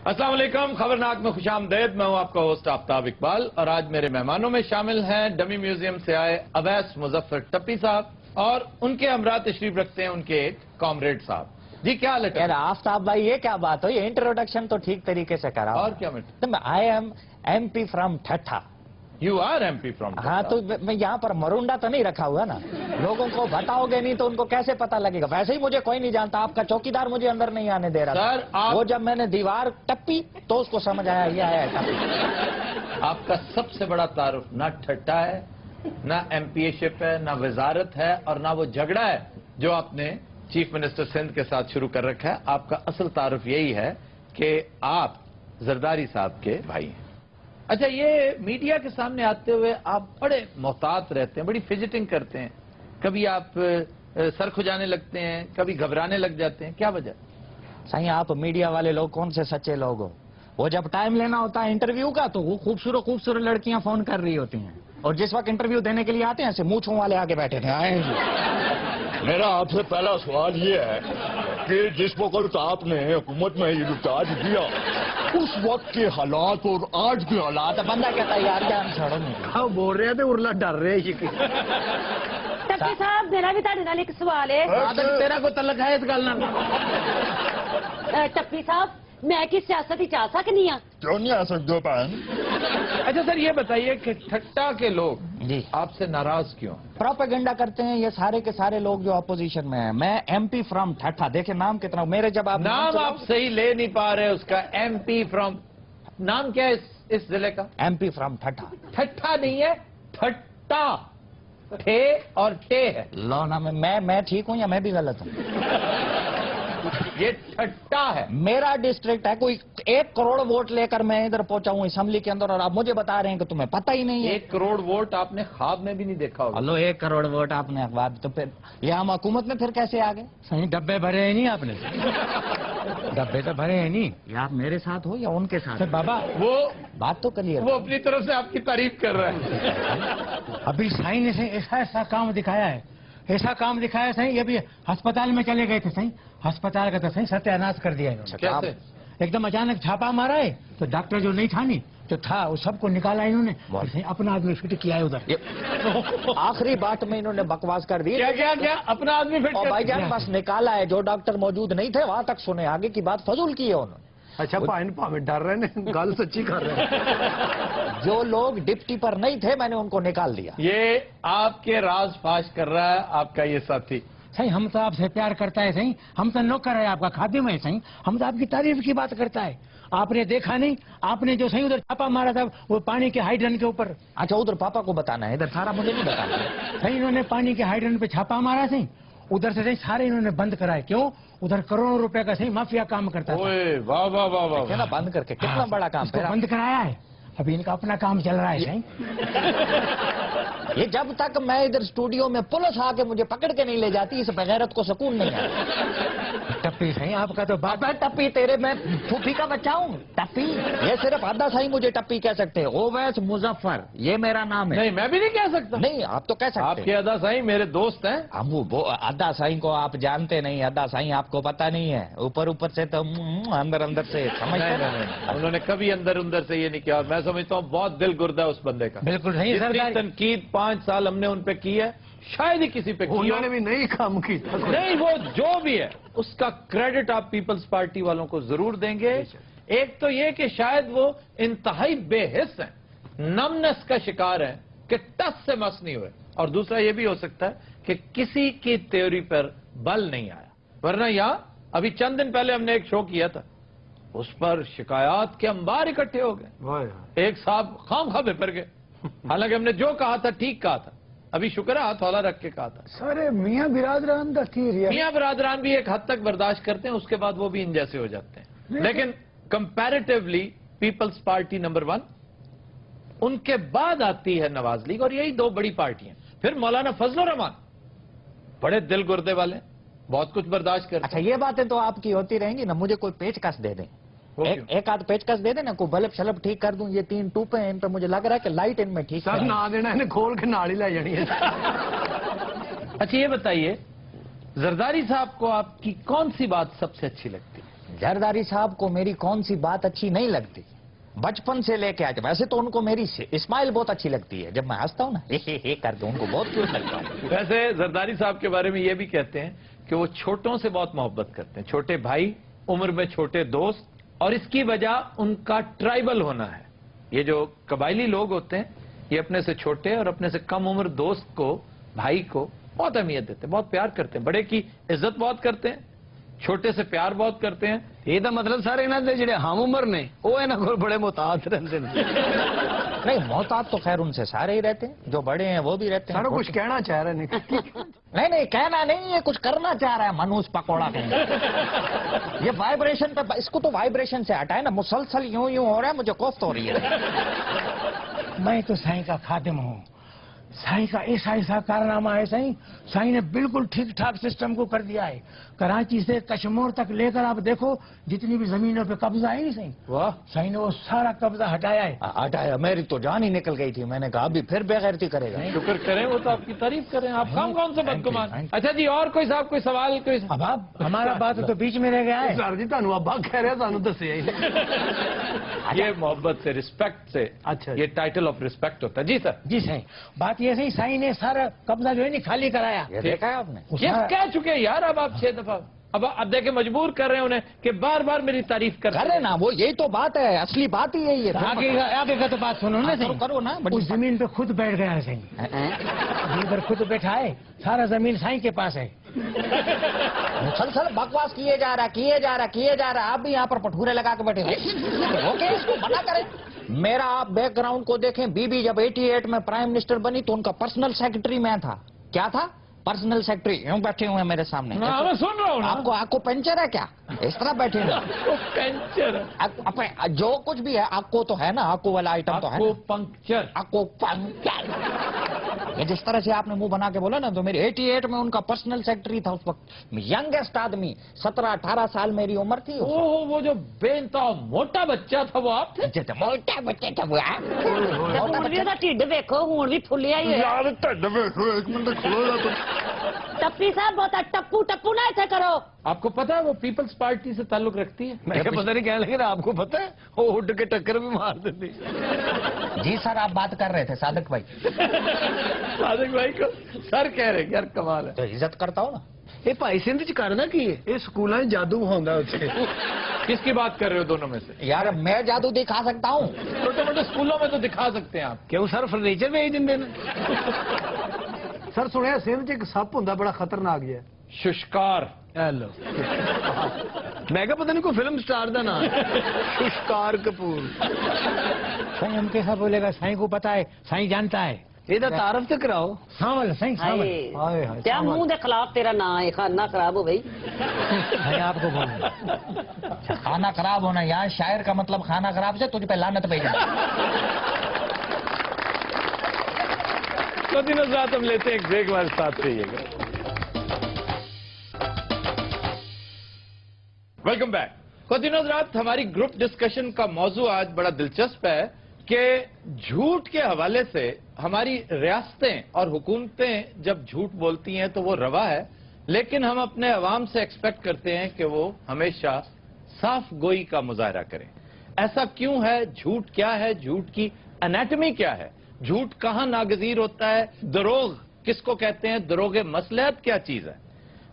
अस्सलाम वालेकुम, खबरनाक में खुशामदीद। मैं हूं आपका होस्ट आफ्ताब इकबाल और आज मेरे मेहमानों में शामिल हैं डमी म्यूजियम से आए अवैस मुजफ्फर टप्पी साहब और उनके हमरा तशरीफ रखते हैं उनके एक कॉमरेड साहब। जी क्या हाल है? आफ्ताब भाई ये क्या बात हो, ये इंट्रोडक्शन तो ठीक तरीके से करा और क्या matter? I am MP from Thatta. You are MP from? हाँ तो मैं यहाँ पर मरुंडा तो नहीं रखा हुआ ना, लोगों को बताओगे नहीं तो उनको कैसे पता लगेगा। वैसे ही मुझे कोई नहीं जानता, आपका चौकीदार मुझे अंदर नहीं आने दे रहा सर, था। वो जब मैंने दीवार टप्पी तो उसको समझ आया ये आया टप्पी। आपका सबसे बड़ा तारुफ ना ठट्टा है, ना MPA-शिप है, ना वजारत है और ना वो झगड़ा है जो आपने चीफ मिनिस्टर सिंध के साथ शुरू कर रखा है। आपका असल तारुफ यही है कि आप जरदारी साहब के भाई हैं। अच्छा, ये मीडिया के सामने आते हुए आप बड़े मोहतात रहते हैं, बड़ी फिजिटिंग करते हैं, कभी आप सर खुजाने लगते हैं, कभी घबराने लग जाते हैं, क्या वजह? सही आप मीडिया वाले लोग कौन से सच्चे लोग हो? वो जब टाइम लेना होता है इंटरव्यू का तो वो खूबसूरत खूबसूरत लड़कियां फोन कर रही होती हैं, और जिस वक्त इंटरव्यू देने के लिए आते हैं ऐसे मूंछों वाले आगे बैठे थे। आए मेरा आपसे पहला सवाल ये है कि जिस वक्त आपने हुकूमत में ये रिचार्ज दिया उस वक्त के हालात और आज के हालात बंदा कहता है यार जान छोड़ो नहीं बोल रहे थे उर्ला डर रहे टप्पी साहब मेरा भी ਤੁਹਾਡੇ ਨਾਲ ਇੱਕ ਸਵਾਲ ਹੈ। तेरा को तलक है इस गल ना? टप्पी साहब मैं की सियासत ही चाह सकनी हाँ? क्यों नहीं आ सकते हो बहन? अच्छा सर, ये बताइए कि ठट्टा के लोग जी आपसे नाराज क्यों? प्रोपेगेंडा करते हैं ये सारे के सारे लोग जो अपोजिशन में हैं। मैं MP फ्रॉम ठट्ठा, देखे नाम कितना मेरे, जब आप नाम आप सही ले नहीं पा रहे उसका। MP फ्रॉम, नाम क्या है इस जिले का? MP फ्रॉम ठट्ठा। ठट्ठा नहीं है, ठट्टा, ठे और टे है। लो ना मैं ठीक हूँ या मैं भी गलत हूँ? ये ठट्टा है। मेरा डिस्ट्रिक्ट है, कोई 1 करोड़ वोट लेकर मैं इधर पहुंचा हूँ असेंबली के अंदर और आप मुझे बता रहे हैं कि तुम्हें पता ही नहीं है। 1 करोड़ वोट आपने ख्वाब में भी नहीं देखा होगा। हेलो 1 करोड़ वोट आपने अखबार, तो फिर ये हम हुकूमत में फिर कैसे आ गए? सही डब्बे भरे हैं नहीं आपने? डब्बे तो भरे हैं नहीं। या आप मेरे साथ हो या उनके साथ? सर बाबा वो बात तो क्लियर। वो अपनी तरफ से आपकी तारीफ कर रहा है। अभी साईं ने सही ऐसा काम दिखाया है, ऐसा काम दिखाया सही। अभी अस्पताल में चले गए थे सही, अस्पताल का तो सही सत्यानाश कर दिया इन्होंने। कैसे? एकदम अचानक छापा मारा है तो डॉक्टर जो नहीं था नहीं तो था वो सबको निकाला इन्होंने, सही अपना आदमी फिट किया है उधर। आखिरी बात में इन्होंने बकवास कर दी। क्या क्या क्या अपना आदमी फिट और कर? भाईजान बस निकाला है, जो डॉक्टर मौजूद नहीं थे वहां तक सुने, आगे की बात फजूल की है उन्होंने। अच्छा भावे डर रहे हैं, गल सच्ची कर रहे हैं। जो लोग डिप्टी पर नहीं थे मैंने उनको निकाल दिया। ये आपके राज फाश कर रहा है आपका ये साथी। सही हम तो आपसे प्यार करता है सही, हम तो नौकर है आपका, खादिम है सही, हम तो आपकी तारीफ की बात करता है। आपने देखा नहीं, आपने जो सही उधर छापा मारा था वो पानी के हाइड्रन के ऊपर। अच्छा उधर पापा को बताना है, इधर सारा मुझे नहीं बताना। सही इन्होंने पानी के हाइड्रन पे छापा मारा सही, उधर से सही सारे इन्होंने बंद कराए। क्यों? उधर करोड़ों रुपए का सही माफिया काम करता था। ओए वाह वाह वाह वाह। क्या ना बंद करके कितना बड़ा काम उसको है। बंद कराया है, अभी इनका अपना काम चल रहा है सही। ये जब तक मैं इधर स्टूडियो में पुलिस आके मुझे पकड़ के नहीं ले जाती इस बगैरत को सुकून नहीं है। टप्पी सही आपका तो बाप। अबे टप्पी तेरे, मैं फूफी का बच्चा हूँ? टप्पी ये सिर्फ अद्दा साई मुझे टप्पी कह सकते हैं। ओवैस मुजफ्फर ये मेरा नाम है। नहीं मैं भी नहीं कह सकता। नहीं आप तो कह सकते आपके हैं। अदा साईं मेरे दोस्त हैं। हम वो अद्दा साई को आप जानते नहीं, अद्दा साई आपको पता नहीं है, ऊपर ऊपर से तो अंदर अंदर से समझते नहीं। उन्होंने कभी अंदर अंदर से ये नहीं किया। मैं समझता हूँ बहुत दिल गुर्दा है उस बंदे का। बिल्कुल सही जितनी सरदार। तनकीद 5 साल हमने उन पे की है शायद ही किसी पे की हो। उन्होंने भी नहीं काम की। नहीं, वो जो भी है उसका क्रेडिट आप पीपल्स पार्टी वालों को जरूर देंगे। एक तो ये कि शायद वो इंतहाई बेहिस हैं, नमनेस का शिकार हैं कि टस से मस नहीं हुए, और दूसरा ये भी हो सकता है कि किसी की थ्योरी पर बल नहीं आया। वरना यहाँ अभी चंद दिन पहले हमने एक शो किया था, उस पर शिकायत के अंबार इकट्ठे हो गए। एक साहब खामखा बेपर गए, हालांकि हमने जो कहा था ठीक कहा था। अभी शुक्र है हाथ हौला रख के कहा था। सारे मियाँ बिरादरान का थी रिया। मियाँ बरादरान भी एक हद तक बर्दाश्त करते हैं, उसके बाद वो भी इन जैसे हो जाते हैं। लेकिन कंपैरेटिवली पीपल्स पार्टी नंबर 1, उनके बाद आती है नवाज लीग, और यही 2 बड़ी पार्टियां। फिर मौलाना फजल रहमान बड़े दिल गुर्दे वाले, बहुत कुछ बर्दाश्त करते। अच्छा ये बातें तो आपकी होती रहेंगी ना, मुझे कोई पेचकस दे दें, एक आध पेचकस दे देना, कोई बल्ब शलब ठीक कर दूं। ये 3 टूपे हैं इन पे मुझे लग रहा है कि लाइट इनमें ठीक सर है। ना देना इन्हें खोल के नाली ला जानी है। अच्छा ये बताइए, जरदारी साहब को आपकी कौन सी बात सबसे अच्छी लगती है? जरदारी साहब को मेरी कौन सी बात अच्छी नहीं लगती, बचपन से लेके आज। वैसे तो उनको मेरी स्माइल बहुत अच्छी लगती है, जब मैं हंसता हूँ ना हे करके उनको बहुत क्यूट लगता है। वैसे जरदारी साहब के बारे में ये भी कहते हैं कि वो छोटों से बहुत मोहब्बत करते हैं, छोटे भाई, उम्र में छोटे दोस्त, और इसकी वजह उनका ट्राइबल होना है। ये जो कबायली लोग होते हैं ये अपने से छोटे और अपने से कम उम्र दोस्त को, भाई को बहुत अहमियत देते हैं, बहुत प्यार करते हैं, बड़े की इज्जत बहुत करते हैं, छोटे से प्यार बहुत करते हैं। ਇਹ ਤਾਂ ਮਤਲਬ ਸਾਰੇ ਇਹਨਾਂ ਦੇ ਜਿਹੜੇ ਹਮ ਉਮਰ ਨੇ ਉਹ ਇਹਨਾਂ ਕੋਲ ਬੜੇ ਮੁਤਾਦ ਰਹਿੰਦੇ ਨੇ। नहीं, मोहताज तो खैर उनसे सारे ही रहते हैं, जो बड़े हैं वो भी रहते हैं। ਸਾਰਾ ਕੁਝ ਕਹਿਣਾ ਚਾਹ ਰਹੇ ਨੇ। नहीं कहना नहीं है, कुछ करना चाह रहा है मनोज पकौड़ा कहीं। ये वाइब्रेशन पे, इसको तो वाइब्रेशन से हटाए ना, मुसलसल यूं यूं हो रहा है, मुझे कोफ्त हो रही है। मैं तो साईं का खादिम हूँ। साईं का ऐसा कारनामा है साईं, साईं ने बिल्कुल ठीक ठाक सिस्टम को कर दिया है। कराची से कश्मीर तक लेकर आप देखो जितनी भी जमीनों पे कब्जा है नहीं साईं, वाह, साईं ने वो सारा कब्जा हटाया है। हटाया, मेरी तो जान ही निकल गई थी। मैंने कहा अभी फिर बेगैरती करेगा। शुक्र करें, वो तो आपकी तारीफ करें। आप कौन से बदगुमान। अच्छा जी, और कोई साहब कोई सवाल कोई? अब आप हमारा बात तो बीच में रह गया है। ਸਰ ਜੀ ਤੁਹਾਨੂੰ ਅੱਬਾ ਕਹਿ ਰਿਹਾ, ਸਾਨੂੰ ਦੱਸਿਆ ਹੀ ਨਹੀਂ। ये मोहब्बत से, रिस्पेक्ट से, अच्छा। ये टाइटल ऑफ रिस्पेक्ट होता है। जी सर। जी साईं, बात ये सही, साईं ने सारा कब्जा जो है नहीं खाली कराया। ये देखा है आपने? वो ये सारा- कह चुके हैं यार, अब आप 6 दफा, अब देखे मजबूर कर रहे हैं उन्हें कि बार बार मेरी तारीफ कर करे ना, वो यही तो बात है, असली बात ही यही है। आगे का तो बात सुनो ना करो, साईं। करो ना, बड़ी उस जमीन पे खुद बैठ गया है साईं, इधर खुद बैठा है, सारा जमीन साईं के पास है। मुसलसल बकवास किए जा रहा। आप भी यहाँ पर पठूरे लगा के बैठे हो। ओके, इसको मना करें। मेरा आप बैकग्राउंड को देखें, बीबी जब 88 में प्राइम मिनिस्टर बनी तो उनका पर्सनल सेक्रेटरी मैं था। क्या था? Personal secretary. यूं बैठे हुए हैं मेरे सामने। हाँ, मैं सुन रहा हूँ ना। आपको पंचर है क्या? इस तरह बैठे हुए आपको पंचर, जो कुछ भी है आपको तो है ना, आपको वाला आइटम तो है आपको ना? पंक्चर, आपको पंचर। ये जिस तरह से आपने मुंह बना के बोला ना, तो मेरी 88 में उनका पर्सनल सेक्रेटरी था उस वक्त। यंगेस्ट आदमी, 17-18 साल मेरी उम्र थी। ओह, वो जो बेनता मोटा बच्चा था वो आप थे? मोटा बच्चे थे वो। ਹੁਣ ਵੀ ਉਹਦਾ ਢਿੱਡ ਵੇਖੋ, ਹੁਣ ਵੀ ਫੁੱਲਿਆ ਹੀ ਹੋਇਆ। यार ढिड वेखो, एक मिनट खलो जा तुम। ਟੱਪੀ ਸਾਹਿਬ ਬਹੁਤਾ ਟੱਪੂ ਨਾ ਇੱਥੇ ਕਰੋ। आपको पता है वो पीपल्स पार्टी से ताल्लुक रखती है? मैं क्या पता नहीं कहने लगे ना, आपको पता है वो उठ के टक्कर भी मार देती। जी सर, आप बात कर रहे थे सादिक भाई। सादिक भाई को सर कह रहे, यार कमाल है। तो इज्जत करता हो ना। ਇਹ ਭਾਈ ਸਿੰਧ ਚ ਕਰਨਾ ਕੀ ਹੈ? ਇਹ ਸਕੂਲਾਂ 'ਚ ਜਾਦੂ ਹੁੰਦਾ ਉੱਥੇ। किसकी बात कर रहे हो दोनों में से? यार मैं जादू दिखा सकता हूँ। छोटे मोटे स्कूलों में तो दिखा सकते हैं आप। ਕਿਉਂ ਸਰ ਫਰਨੀਚਰ ਵੇਚ ਦਿੰਦੇ ਨੇ? ਸਰ ਸੁਣਿਆ ਸਿੰਧ 'ਚ ਇੱਕ ਸੱਪ ਹੁੰਦਾ ਬੜਾ ਖਤਰਨਾਕ ਜਿਹਾ। शुष्कार। ਹੈਲੋ। ਮੈਂ ਕਿਹਾ ਪਤਾ ਨਹੀਂ ਕੋਈ ਫਿਲਮ ਸਟਾਰ ਦਾ ਨਾਮ ਹੈ। ਸ਼ੁਸ਼ਕਾਰ ਕਪੂਰ। साईं हम कैसा बोलेगा, साईं को पता है, साईं जानता है। ਇਹਦਾ ਤਾਰਫ ਤੇ ਕਰਾਓ। सावल साईं, सावल। ਹਾਏ ਹਾਏ। ਤੇ ਮੂੰਹ ਦੇ ਖਿਲਾਫ ਤੇਰਾ ਨਾਂ ਹੈ, ਖਾਨਾ ਖਰਾਬ ਹੋ ਗਈ। साईं आपको बोलूं, खाना खराब होना, यहाँ शायर का मतलब खाना खराब से तुझ पे लानत भेजना। तो दिनों रात हम लेते हैं एक ब्रेक, हमारे साथ रहिएगा। Welcome back. तो दिनों रात हमारी ग्रुप डिस्कशन का मौजू आज बड़ा दिलचस्प है कि झूठ के हवाले से हमारी रियासतें और हुकूमतें जब झूठ बोलती हैं तो वो रवा है, लेकिन हम अपने अवाम से एक्सपेक्ट करते हैं कि वो हमेशा साफ गोई का मुजाहरा करें। ऐसा क्यों है? झूठ क्या है? झूठ की एनाटमी क्या है? झूठ कहाँ नागजीर होता है? दरोग किसको कहते हैं? दरोगे मसलहत क्या चीज है?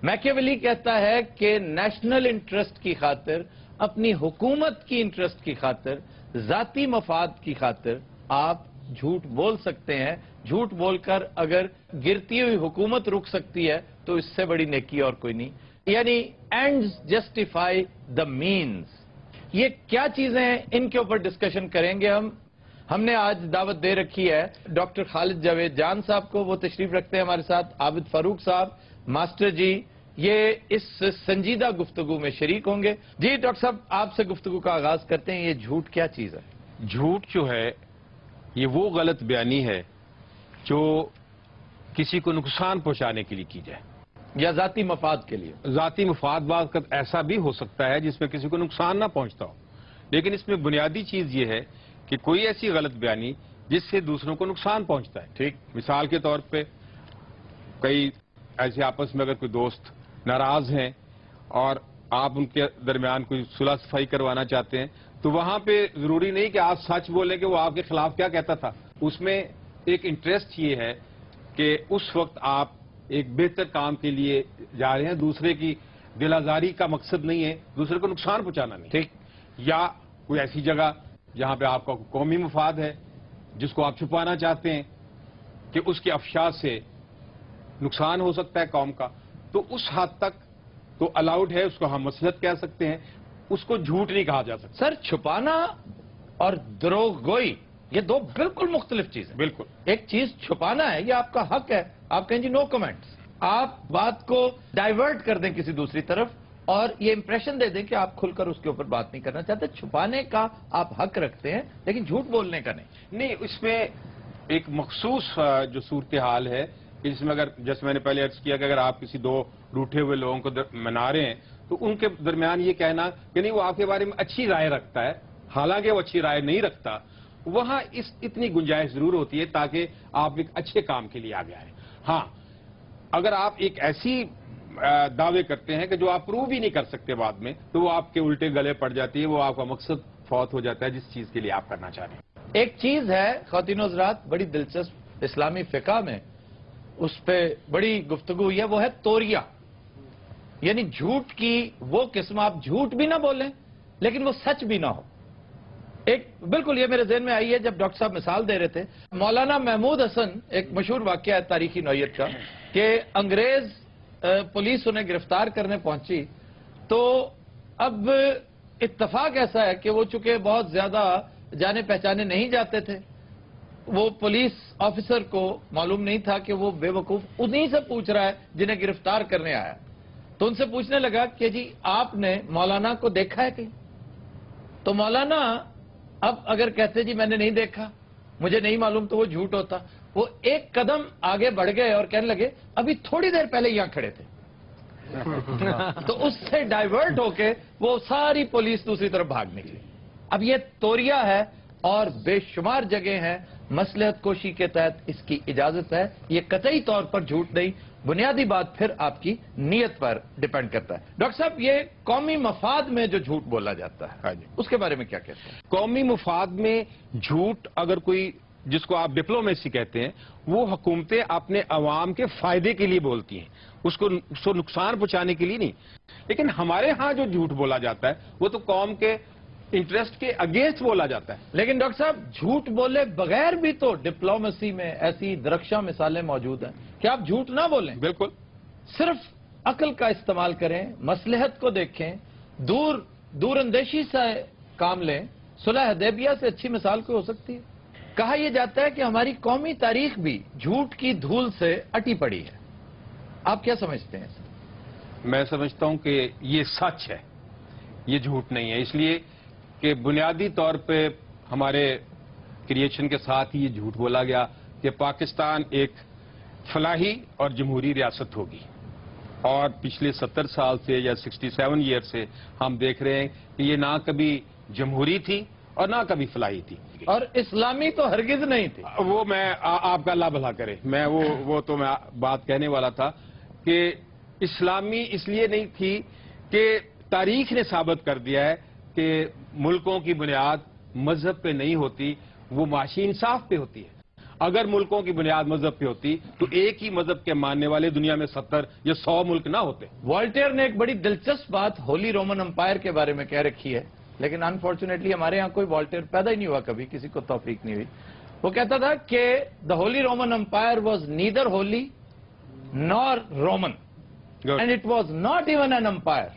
मैकियावेली कहता है कि नेशनल इंटरेस्ट की खातिर, अपनी हुकूमत की इंटरेस्ट की खातिर, जाती मफाद की खातिर आप झूठ बोल सकते हैं। झूठ बोलकर अगर गिरती हुई हुकूमत रुक सकती है तो इससे बड़ी नेकी और कोई नहीं। यानी एंड्स जस्टिफाई द मीन्स। ये क्या चीजें हैं, इनके ऊपर डिस्कशन करेंगे हम। हमने आज दावत दे रखी है डॉक्टर खालिद जावेद जान साहब को, वो तशरीफ रखते हैं हमारे साथ। आबिद फारूक साहब, मास्टर जी, ये इस संजीदा गुफ्तगू में शरीक होंगे। जी डॉक्टर साहब, आपसे गुफ्तगू का आगाज करते हैं। ये झूठ क्या चीज है? झूठ जो है ये वो गलत बयानी है जो किसी को नुकसान पहुंचाने के लिए की जाए, या जाती मफाद के लिए? जाती मुफाद का ऐसा भी हो सकता है जिसमें किसी को नुकसान ना पहुंचता हो, लेकिन इसमें बुनियादी चीज ये है कि कोई ऐसी गलत बयानी जिससे दूसरों को नुकसान पहुंचता है। ठीक, मिसाल के तौर पे कई ऐसे आपस में अगर कोई दोस्त नाराज हैं और آپ ان کے درمیان کوئی صلح صفائی کروانا چاہتے ہیں تو وہاں پہ ضروری نہیں کہ آپ سچ بولیں کہ وہ آپ کے خلاف کیا کہتا تھا. اس میں ایک انٹرسٹ یہ ہے کہ اس وقت آپ ایک بہتر کام کے لیے جا رہے ہیں, دوسرے کی دل آزاری کا مقصد نہیں ہے, دوسرے کو نقصان پہنچانا نہیں, ٹھیک, یا کوئی ایسی جگہ جہاں پہ آپ کا قومی مفاد ہے جس کو آپ چھپانا چاہتے ہیں کہ اس کے افشا سے نقصان ہو سکتا ہے قوم کا, تو اس حد تک تو الاؤڈ ہے, اس کو ہم مصلحت کہہ سکتے ہیں, اس کو جھوٹ نہیں کہا جا سکتا. سر چھپانا اور دروغ گوئی یہ دو بالکل مختلف چیزیں. بالکل, ایک چیز چھپانا ہے, یہ آپ کا حق ہے, آپ کہیں جی نو کمنٹس, آپ بات کو ڈائیورٹ کر دیں کسی دوسری طرف اور یہ امپریشن دے دیں کہ آپ کھل کر اس کے اوپر بات نہیں کرنا چاہتے. چھپانے کا آپ حق رکھتے ہیں لیکن جھوٹ بولنے کا نہیں. اس میں ایک مخصوص جو صورتحال ہے اس میں, اگر جیسے میں نے پہلے عرض کیا کہ اگر آپ کسی دو روٹھے ہوئے لوگوں کو منا رہے ہیں تو ان کے درمیان یہ کہنا کہ نہیں وہ آپ کے بارے میں اچھی رائے رکھتا ہے حالانکہ وہ اچھی رائے نہیں رکھتا, وہاں اتنی گنجائش ضرور ہوتی ہے تاکہ آپ ایک اچھے کام کے لیے آگے آئیں. ہاں, اگر آپ ایک ایسی دعوے کرتے ہیں کہ جو آپ پروو بھی نہیں کر سکتے بعد میں, تو وہ آپ کے الٹے گلے پڑ جاتی ہے, وہ آپ کا مقصد فوت ہو جاتا ہے جس چیز کے لیے آپ کرنا چاہ رہے ہیں. ایک چیز ہے خواتین و حضرات بڑی دلچسپ اسلامی فقہ میں اس پہ بڑی گفتگو ہوئی ہے, وہ ہے توریہ, یعنی جھوٹ کی وہ قسم, آپ جھوٹ بھی نہ بولیں لیکن وہ سچ بھی نہ ہو. ایک بالکل یہ میرے ذہن میں آئی ہے جب ڈاکٹر صاحب مثال دے رہے تھے, مولانا محمود حسن, ایک مشہور واقعہ ہے تاریخی نوعیت کا کہ انگریز پولیس انہیں گرفتار کرنے پہنچی, تو اب اتفاق ایسا ہے کہ وہ چونکہ بہت زیادہ جانے پہچانے نہیں جاتے تھے, وہ پولیس آفیسر کو معلوم نہیں تھا کہ وہ بے وقوف انہی سے پوچھ رہا ہے جنہیں گرفتار کرنے آیا. تو ان سے پوچھنے لگا کہ جی آپ نے مولانا کو دیکھا ہے کہیں؟ تو مولانا اب اگر کہتے جی میں نے نہیں دیکھا, مجھے نہیں معلوم, تو وہ جھوٹ ہوتا. وہ ایک قدم آگے بڑھ گئے اور کہنے لگے ابھی تھوڑی دیر پہلے یہاں کھڑے تھے. تو اس سے ڈائیورٹ ہو کے وہ ساری پولیس دوسری طرف بھاگ نکلی. اب یہ توریہ ہے اور بے شمار جگہ ہیں, مصلحت کوشی کے تحت اس کی اجازت ہے, یہ قطعی طور پر جھوٹ نہیں. بنیادی بات پھر آپ کی نیت پر ڈیپینڈ کرتا ہے. ڈاکٹر صاحب یہ قومی مفاد میں جو جھوٹ بولا جاتا ہے اس کے بارے میں کیا کہتے ہیں؟ قومی مفاد میں جھوٹ اگر کوئی جس کو آپ ڈپلومیسی کہتے ہیں, وہ حکومتیں اپنے عوام کے فائدے کے لیے بولتی ہیں, اس کو نقصان پہنچانے کے لیے نہیں. لیکن ہمارے ہاں جو جھوٹ بولا جاتا ہے وہ تو قوم کے انٹرسٹ کے اگینسٹ بولا جاتا ہے. لیکن ڈاکٹر صاحب جھوٹ بولے بغیر بھی تو ڈپلومیسی میں ایسی درخشاں مثالیں موجود ہیں کہ آپ جھوٹ نہ بولیں, بالکل, صرف عقل کا استعمال کریں, مصلحت کو دیکھیں, دور اندیشی سے کام لیں. صلح حدیبیہ سے اچھی مثال کوئی ہو سکتی ہے؟ کہا یہ جاتا ہے کہ ہماری قومی تاریخ بھی جھوٹ کی دھول سے اٹی پڑی ہے. آپ کیا سمجھتے ہیں؟ میں سمجھتا ہوں کہ یہ سچ ہے, یہ جھوٹ نہیں ہے, اس لیے کہ بنیادی طور پہ ہمارے کریشن کے ساتھ ہی یہ جھوٹ بولا گیا کہ پاکستان ایک فلاحی اور جمہوری ریاست ہوگی, اور پچھلے 70 سال سے یا 67 ایئر سے ہم دیکھ رہے ہیں کہ یہ نہ کبھی جمہوری تھی اور نہ کبھی فلاحی تھی, اور اسلامی تو ہرگز نہیں تھی. وہ میں آپ کا اللہ بھلا کرے, میں وہ تو میں بات کہنے والا تھا کہ اسلامی اس لیے نہیں تھی کہ تاریخ نے ثابت کر دیا ہے کہ ملکوں کی بنیاد مذہب پہ نہیں ہوتی, وہ معاشی انصاف پہ ہوتی ہے. اگر ملکوں کی بنیاد مذہب پہ ہوتی تو ایک ہی مذہب کے ماننے والے دنیا میں 70 یا 100 ملک نہ ہوتے. والٹیر نے ایک بڑی دلچسپ بات ہولی رومن امپائر کے بارے میں کہہ رکھی ہے, لیکن انفارچونیٹلی ہمارے ہاں کوئی والٹیر پیدا ہی نہیں ہوا, کبھی کسی کو توفیق نہیں ہوئی. وہ کہتا تھا کہ the holy Roman empire was neither holy nor Roman and it was not even an empire.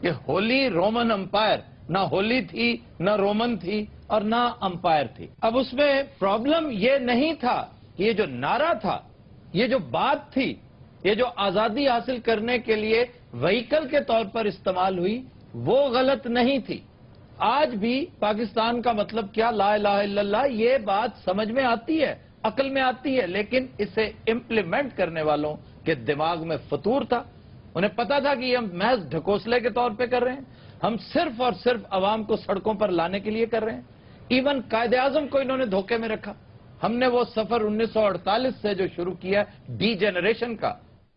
یہ ہولی رومن امپائر نہ ہولی تھی, نہ رومن تھی, اور نہ امپائر تھی. اب اس میں پرابلم یہ نہیں تھا کہ یہ جو نعرہ تھا, یہ جو بات تھی, یہ جو آزادی حاصل کرنے کے لیے وہیکل کے طور پر استعمال ہوئی, وہ غلط نہیں تھی. آج بھی پاکستان کا مطلب کیا, لا الہ الا اللہ, یہ بات سمجھ میں آتی ہے, عقل میں آتی ہے, لیکن اسے امپلیمنٹ کرنے والوں کے دماغ میں فطور تھا. انہیں پتا تھا کہ یہ ہم محض ڈھکوسلے کے طور پہ کر رہے ہیں, ہم صرف اور صرف عوام کو سڑکوں پر لانے کے لیے کر رہے ہیں. ایون قائد اعظم کو انہوں نے دھوکے میں رکھا. ہم نے وہ سفر 1948 سے جو شروع کیا ڈی جنریشن کا,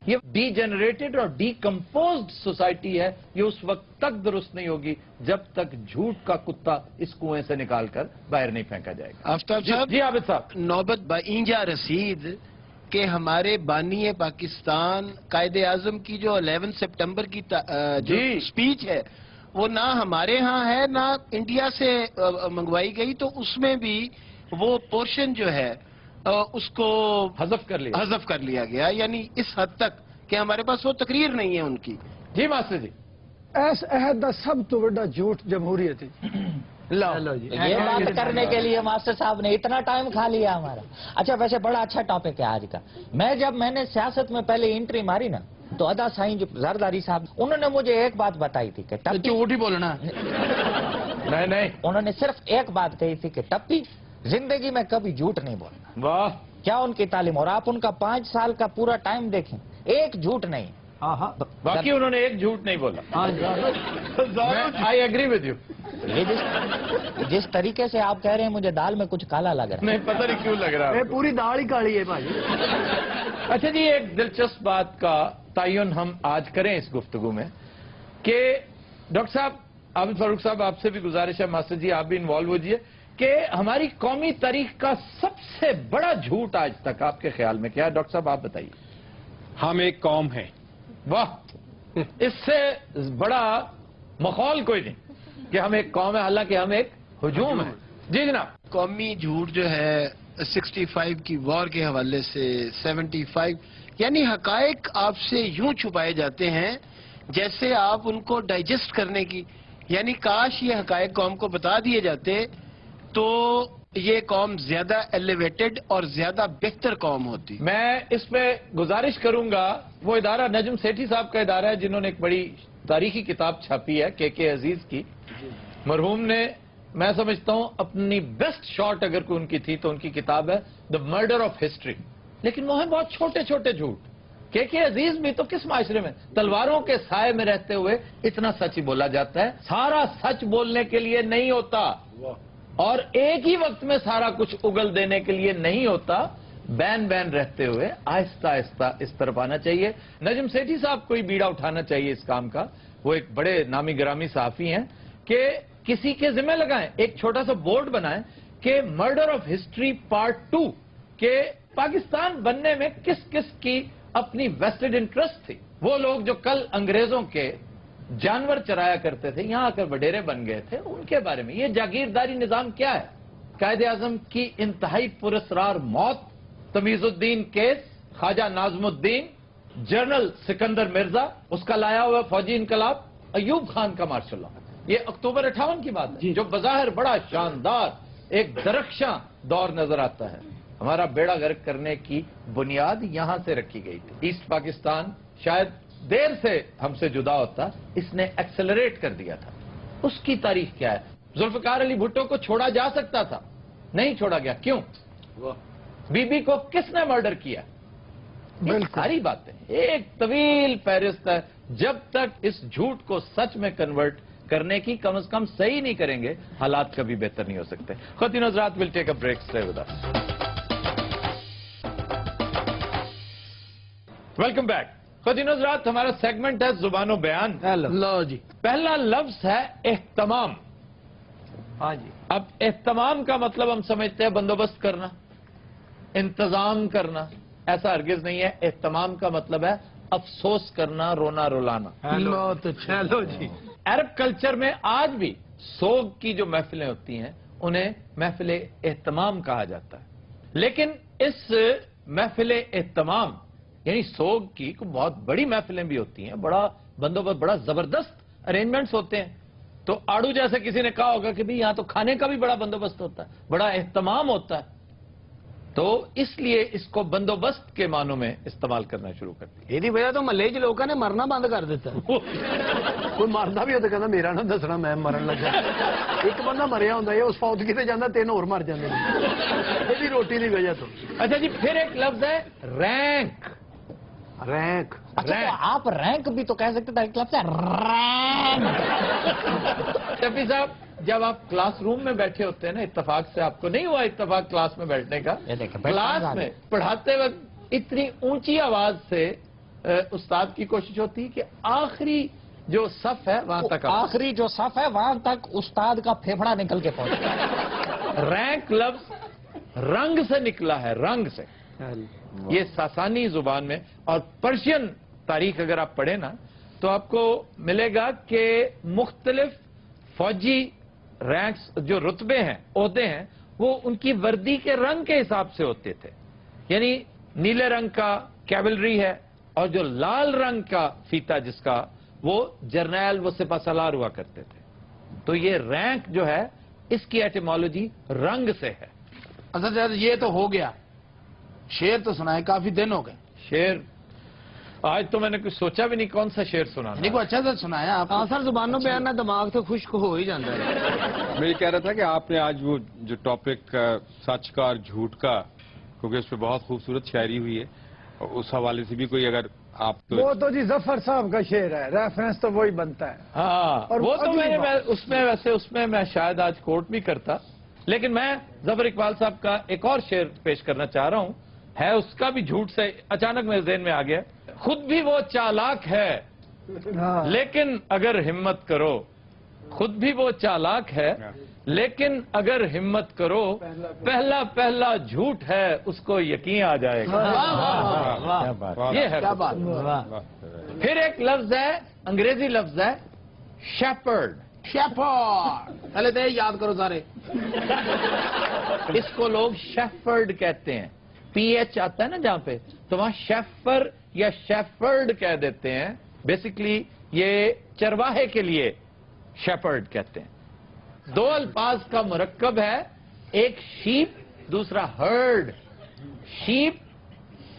یہ ڈی جنریٹڈ اور ڈی کمپوزڈ سوسائٹی ہے. یہ اس وقت تک درست نہیں ہوگی جب تک جھوٹ کا کتا اس کنویں سے نکال کر باہر نہیں پھینکا جائے گا. آفتاب صاحب جی عابد صاحب. نوبت با اینجا رسید کہ ہمارے بانی پاکستان قائد اعظم کی جو 11 سپٹمبر کی جو سپیچ ہے وہ نہ ہمارے ہاں ہے نہ انڈیا سے منگوائی گئی, تو اس میں بھی وہ پورشن جو ہے اس کو حذف کر لیا گیا, یعنی اس حد تک کہ ہمارے پاس وہ تقریر نہیں ہے ان کی. جی ماسٹر جی. اس عہد کا سب تو بڑا جھوٹ جمہوریت ہے. یہ بات کرنے کے لیے ماسٹر صاحب نے اتنا ٹائم کھا لیا ہمارا. اچھا ویسے بڑا اچھا ٹاپک ہے آج کا. جب میں نے سیاست میں پہلے انٹری ماری نا تو ادا سائیں جو زرداری صاحب انہوں نے مجھے ایک بات بتائی تھی کہ جھوٹ ہی بولنا. نہیں انہوں نے صرف ایک بات کہی تھی کہ ٹپی زندگی میں کبھی جھوٹ نہیں بولنا. واہ کیا ان کی تعلیم, اور آپ ان کا 5 سال کا پورا ٹائم دیکھیں ایک جھوٹ نہیں. باقی انہوں نے ایک جھوٹ نہیں بولا. I agree with you. یہ جس طریقے سے آپ کہہ رہے ہیں مجھے دال میں کچھ کالا لگ رہا ہے. نہیں پتہ نہیں کیوں لگ رہا ہے. پوری دال ہی کالی ہے بھائی. اچھا جی, ایک دلچسپ بات کا تعین ہم آج کریں اس گفتگو میں کہ ڈاکٹر صاحب عابد فاروق صاحب آپ سے بھی گزارش ہے, ماسٹر جی آپ بھی انوالو ہوجیے, کہ ہماری قومی تاریخ کا سب سے بڑا جھوٹ آج تک آپ کے خیال میں کیا ہے؟ ڈاکٹر صاحب آپ بتائیے. ہم ایک قوم ہیں. واہ, اس سے بڑا ماحول کوئی نہیں کہ ہم ایک قوم ہے, حالانکہ ہم ایک ہجوم ہیں. جی جناب. قومی جھوٹ جو ہے 65 کی وار کے حوالے سے 75, یعنی حقائق آپ سے یوں چھپائے جاتے ہیں جیسے آپ ان کو ڈائجسٹ کرنے کی, یعنی کاش یہ حقائق قوم کو بتا دیے جاتے تو یہ قوم زیادہ ایلیویٹڈ اور زیادہ بہتر قوم ہوتی. میں اس پہ گزارش کروں گا, وہ ادارہ نجم سیٹھی صاحب کا ادارہ ہے جنہوں نے ایک بڑی تاریخی کتاب چھاپی ہے کے عزیز کی. مرحوم نے, میں سمجھتا ہوں اپنی بیسٹ شاٹ اگر کوئی ان کی تھی تو ان کی کتاب ہے دا مرڈر آف ہسٹری. لیکن وہ ہیں بہت چھوٹے چھوٹے جھوٹ. کے عزیز بھی تو کس معاشرے میں تلواروں کے سائے میں رہتے ہوئے اتنا سچ ہی بولا جاتا ہے. سارا سچ بولنے کے لیے نہیں ہوتا اور ایک ہی وقت میں سارا کچھ اگل دینے کے لیے نہیں ہوتا. بین رہتے ہوئے آہستہ آہستہ اس طرف آنا چاہیے. نجم سیٹھی صاحب کو ہی بیڑا اٹھانا چاہیے اس کام کا. وہ ایک بڑے نامی گرامی صحافی ہیں کہ کسی کے ذمہ لگائیں, ایک چھوٹا سا بورڈ بنائیں کہ مرڈر آف ہسٹری پارٹ 2, کہ پاکستان بننے میں کس کس کی اپنی ویسٹڈ انٹرسٹ تھی. وہ لوگ جو کل انگریزوں کے جانور چرایا کرتے تھے, یہاں آ کر وڈیرے بن گئے تھے, ان کے بارے میں. یہ جاگیرداری نظام کیا ہے؟ قائد اعظم کی انتہائی پراسرار موت, تمیز الدین کیس, خواجہ ناظم الدین, جنرل سکندر مرزا, اس کا لایا ہوا فوجی انقلاب, ایوب خان کا مارشل لا. یہ اکتوبر 58 کی بات ہے جو بظاہر بڑا شاندار ایک درخشاں دور نظر آتا ہے. ہمارا بیڑا غرق کرنے کی بنیاد یہاں سے رکھی گئی تھی. ایسٹ پاکستان شاید دیر سے ہم سے جدا ہوتا, اس نے ایکسلریٹ کر دیا تھا. اس کی تاریخ کیا ہے؟ ذوالفقار علی بھٹو کو چھوڑا جا سکتا تھا, نہیں چھوڑا گیا. کیوں؟ بی بی کو کس نے مرڈر کیا؟ ساری باتیں ایک طویل فہرست ہے. جب تک اس جھوٹ کو سچ میں کنورٹ کرنے کی کم از کم صحیح نہیں کریں گے, حالات کبھی بہتر نہیں ہو سکتے. خواتین حضرات, will take a break. Stay with us. Welcome back. خواتین حضرات, ہمارا سیگمنٹ ہے زبان و بیان. لو جی. پہلا لفظ ہے اہتمام. ہاں جی. اب اہتمام کا مطلب ہم سمجھتے ہیں بندوبست کرنا, انتظام کرنا. ایسا ہرگز نہیں ہے. اہتمام کا مطلب ہے افسوس کرنا, رونا رلانا. لو تو چلو جی. عرب کلچر میں آج بھی سوگ کی جو محفلیں ہوتی ہیں انہیں محفل اہتمام کہا جاتا ہے. لیکن اس محفل اہتمام یعنی سوگ کی بہت بڑی محفلیں بھی ہوتی ہیں, بڑا بندوبست, بڑا زبردست ارینجمنٹس ہوتے ہیں. تو آڑو جیسے کسی نے کہا ہوگا کہ بھی یہاں تو کھانے کا بھی بڑا بندوبست ہوتا ہے, بڑا اہتمام ہوتا ہے. تو اس لیے اس کو بندوبست کے معنوں میں استعمال کرنا شروع کر دیا. یہ وجہ تو محلے چ لوگوں نے مرنا بند کر دیتا. کوئی مردا بھی ہوتا کہنا میرا نہ دسنا میں مرن لگا. ایک بندہ مریا ہوتا ہے, اس فوت کتے جانا 3 اور مر جاتے ہیں یہ روٹی کی وجہ تو. اچھا جی, پھر ایک لفظ ہے رینک. رینک. اچھا تو آپ رینک بھی تو کہہ سکتے تھے, ایک لفظ ہے رینک. شفیع صاحب, جب آپ کلاس روم میں بیٹھے ہوتے ہیں نا, اتفاق سے آپ کو نہیں ہوا اتفاق کلاس میں بیٹھنے کا, کلاس میں پڑھاتے وقت اتنی اونچی آواز سے उस्ताद की कोशिश होती है कि आखिरी जो सफ है वहां तक आखिरी जो सफ है वहां तक उस्ताद का फेफड़ा निकल के पहुंचे। रैंक लफ्ज रंग से निकला है, रंग से। ये सासानी जुबान में, और पर्शियन तारीख अगर आप पढ़े ना तो आपको मिलेगा कि मुख्तलिफ फौजी रैंक्स जो रुतबे हैं, ओहदे हैं, वो उनकी वर्दी के रंग के हिसाब से होते थे। यानी नीले रंग का कैवलरी है, और जो लाल रंग का फीता जिसका, वो जर्नैल, वो सिपाहसालार हुआ करते थे। तो ये रैंक जो है इसकी एटिमोलॉजी रंग से है। अच्छा सर, ये तो हो गया, शेर तो सुनाए, काफी दिन हो गए। शेर आज तो मैंने कुछ सोचा भी नहीं कौन सा शेर सुनाना। नहीं, को अच्छा से सुनाया आप। हाँ सर, जुबानों पे आना दिमाग तो खुश्क हो ही जाता है। मैं ये कह रहा था कि आपने आज वो जो टॉपिक सच का और झूठ का, क्योंकि उस पर बहुत खूबसूरत शायरी हुई है, और उस हवाले से भी कोई अगर आप वो तो जी जफर साहब का शेर है, रेफरेंस तो वही बनता है। हाँ, और वो तो अगली बात- उसमें मैं शायद आज कोर्ट भी करता, लेकिन मैं जफर इकबाल साहब का एक और शेर पेश करना चाह रहा हूं, है उसका भी झूठ से अचानक मेरे ज़हन में आ गया। खुद भी वो चालाक है, हाँ। लेकिन अगर हिम्मत करो, खुद भी वो चालाक है, लेकिन अगर हिम्मत करो, पहला पहला झूठ है उसको यकीन आ जाएगा। ये है क्या बात। फिर एक लफ्ज है, अंग्रेजी लफ्ज है शेपर्ड। शेफर्ड, पहले तो ये याद करो सारे। इसको लोग शेफर्ड कहते हैं, पीएच आता है ना जहां पे, तो वहां शेफर या शेफर्ड कह देते हैं। बेसिकली ये चरवाहे के लिए शेपर्ड कहते हैं। दो अल्फाज का मुरक्कब है, एक शीप, दूसरा हर्ड। शीप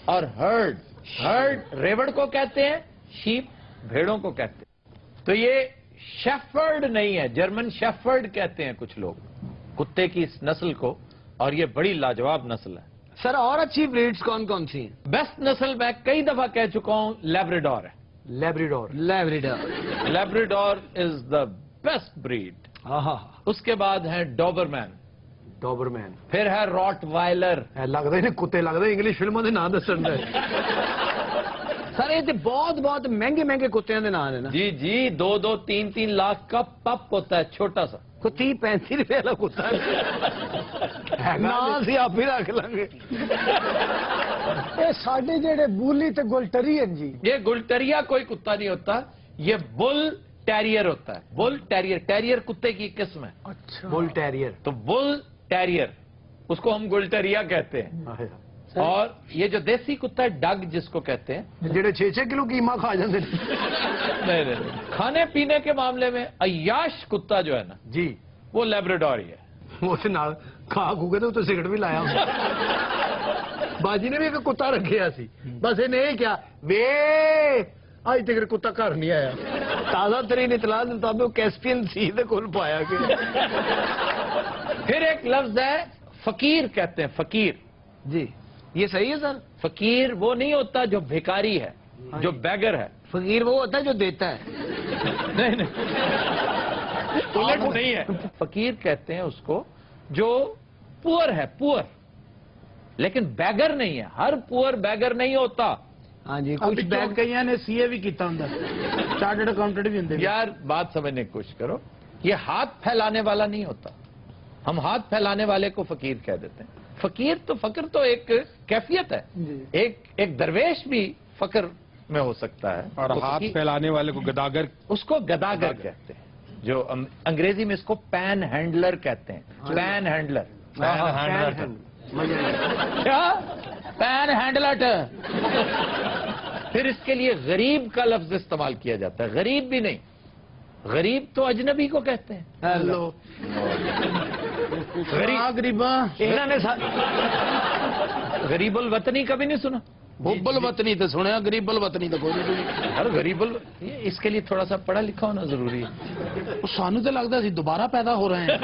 और हर्ड, हर्ड रेवड़ को कहते हैं, शीप भेड़ों को कहते हैं। तो ये शेफर्ड नहीं है, जर्मन शेफर्ड कहते हैं कुछ लोग कुत्ते की इस नस्ल को, और ये बड़ी लाजवाब नस्ल है। सर, और अच्छी ब्रीड्स कौन कौन सी हैं? बेस्ट नस्ल मैं कई दफा कह चुका हूं, लैब्राडोर है। Labrador. Labrador. Labrador is the best breed. उसके बाद है डॉबरमैन, डॉबरमैन। फिर है रॉटवाइलर। लगता ही नहीं कुत्ते लगते, इंग्लिश फिल्मों के नाम दसन दे। सर, ये बहुत बहुत महंगे महंगे कुत्तियों के नाम है ना? जी जी, 2-2, 3-3 लाख का पप होता है, छोटा सा। को 30-35 रुपए वाला कुत्ता ना सी आप ही रख लेंगे। ये साडे जेड़े बूली ते गुलटरीयन जी, ये गुलटरिया कोई कुत्ता नहीं होता, ये बुल टेरियर होता है। बुल टेरियर, टेरियर कुत्ते की किस्म है। अच्छा, बुल टेरियर। तो बुल टेरियर, उसको हम गुलटरिया कहते हैं। और ये जो देसी कुत्ता है, डग जिसको कहते हैं, जेड़े 6-6 किलो कीमा खा जाते नहीं, खाने पीने के मामले में अय्याश कुत्ता जो है ना जी, वो लैब्राडोर ही है। वो नाल खा खूगे तो सिगरेट भी लाया बाजी ने भी एक कुत्ता रखे सी, बस इन्हें क्या वे अज तक कुत्ता घर नहीं आया। ताजा तरीन इतला के मुताबिक कैस्पियन सी दे कोल पाया गया। फिर एक लफ्ज है फकीर कहते हैं, फकीर। जी, ये सही है सर। फकीर वो नहीं होता जो भिखारी है, जो बैगर है। फकीर वो होता है जो देता है। नहीं, उलट नहीं है। फकीर कहते हैं उसको जो पुअर है, पुअर, लेकिन बैगर नहीं है। हर पुअर बैगर नहीं होता। हाँ जी, कुछ बैग कई ने सीए भी किया होंगे, चार्टर्ड अकाउंटेंट भी होंगे। यार बात समझने की कोशिश करो, ये हाथ फैलाने वाला नहीं होता। हम हाथ फैलाने वाले को फकीर कह देते हैं। फकीर तो, फकर तो एक कैफियत है, एक दरवेश भी फकर में हो सकता है। और तो हाथ फैलाने वाले को गदागर, उसको गदागर कहते हैं, जो अंग्रेजी में इसको पैन हैंडलर कहते हैं। पैन हैंडलर, क्या पैन हैंडलर। फिर इसके लिए गरीब का लफ्ज इस्तेमाल किया जाता है। गरीब भी नहीं, गरीब तो अजनबी को कहते हैं। हेलो गरीबा, इन्होंने गरीबुल वतनी कभी नहीं सुना? बुब्बल वतनी तो सुने, गरीबल वतनी तो कोई नहीं सुनी। अरे गरीबुल, इसके लिए थोड़ा सा पढ़ा लिखा होना जरूरी है। सानू तो लगता सी दोबारा पैदा हो रहे हैं।